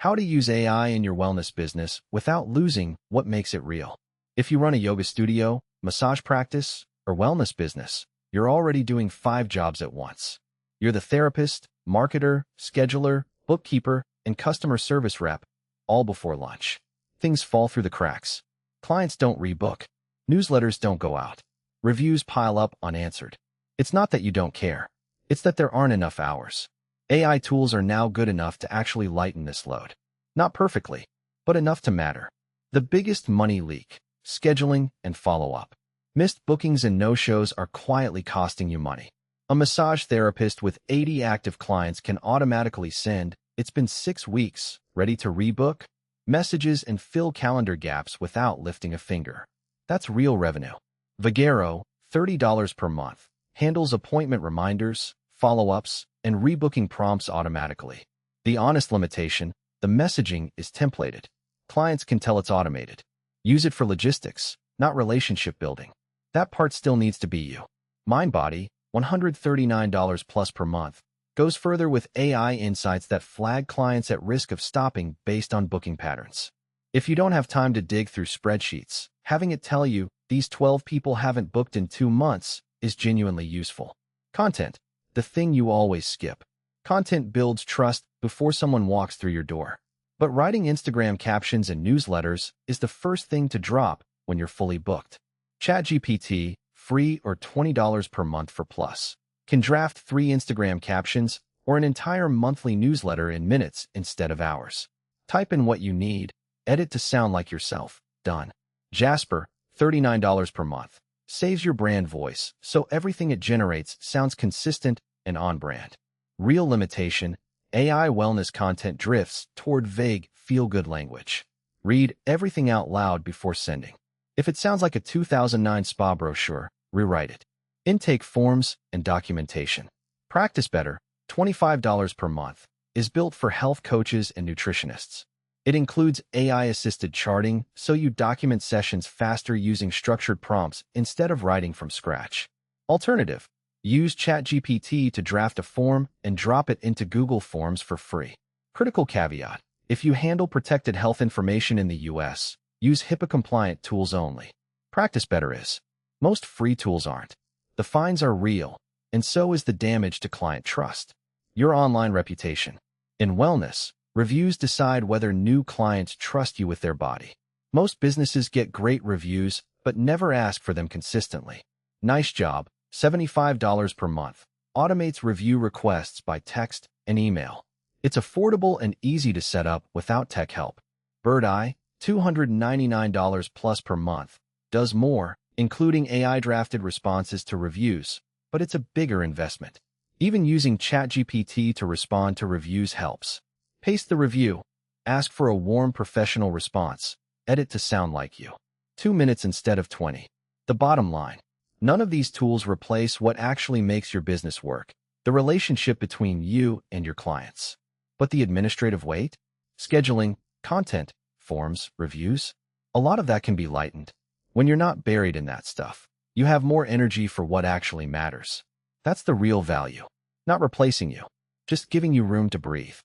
How to use AI in your wellness business without losing what makes it real. If you run a yoga studio, massage practice, or wellness business, you're already doing 5 jobs at once. You're the therapist, marketer, scheduler, bookkeeper, and customer service rep, all before lunch. Things fall through the cracks. Clients don't rebook. Newsletters don't go out. Reviews pile up unanswered. It's not that you don't care. It's that there aren't enough hours. AI tools are now good enough to actually lighten this load. Not perfectly, but enough to matter. The biggest money leak: scheduling and follow-up. Missed bookings and no-shows are quietly costing you money. A massage therapist with 80 active clients can automatically send "It's been 6 weeks, ready to rebook?" messages and fill calendar gaps without lifting a finger. That's real revenue. Vigero, $30 per month, handles appointment reminders, follow-ups, and rebooking prompts automatically. The honest limitation: the messaging is templated. Clients can tell it's automated. Use it for logistics, not relationship building. That part still needs to be you. MindBody, $139 plus per month, goes further with AI insights that flag clients at risk of stopping based on booking patterns. If you don't have time to dig through spreadsheets, having it tell you these 12 people haven't booked in 2 months is genuinely useful. Content, the thing you always skip. Content builds trust before someone walks through your door. But writing Instagram captions and newsletters is the first thing to drop when you're fully booked. ChatGPT, free or $20 per month for Plus, can draft 3 Instagram captions or an entire monthly newsletter in minutes instead of hours. Type in what you need, edit to sound like yourself, done. Jasper, $39 per month, saves your brand voice so everything it generates sounds consistent and on-brand. Real limitation: AI wellness content drifts toward vague, feel-good language. Read everything out loud before sending. If it sounds like a 2009 spa brochure, rewrite it. Intake forms and documentation. Practice Better, $25 per month, is built for health coaches and nutritionists. It includes AI-assisted charting so you document sessions faster using structured prompts instead of writing from scratch. Alternative: use ChatGPT to draft a form and drop it into Google Forms for free. Critical caveat: if you handle protected health information in the US, use HIPAA-compliant tools only. Practice Better is. Most free tools aren't. The fines are real, and so is the damage to client trust. Your online reputation. In wellness, reviews decide whether new clients trust you with their body. Most businesses get great reviews, but never ask for them consistently. Nice Job, $75 per month, automates review requests by text and email. It's affordable and easy to set up without tech help. Bird Eye, $299 plus per month, does more, including AI-drafted responses to reviews, but it's a bigger investment. Even using ChatGPT to respond to reviews helps. Paste the review. Ask for a warm, professional response. Edit to sound like you. 2 minutes instead of 20. The bottom line: none of these tools replace what actually makes your business work, the relationship between you and your clients. But the administrative weight? Scheduling, content, forms, reviews? A lot of that can be lightened. When you're not buried in that stuff, you have more energy for what actually matters. That's the real value. Not replacing you, just giving you room to breathe.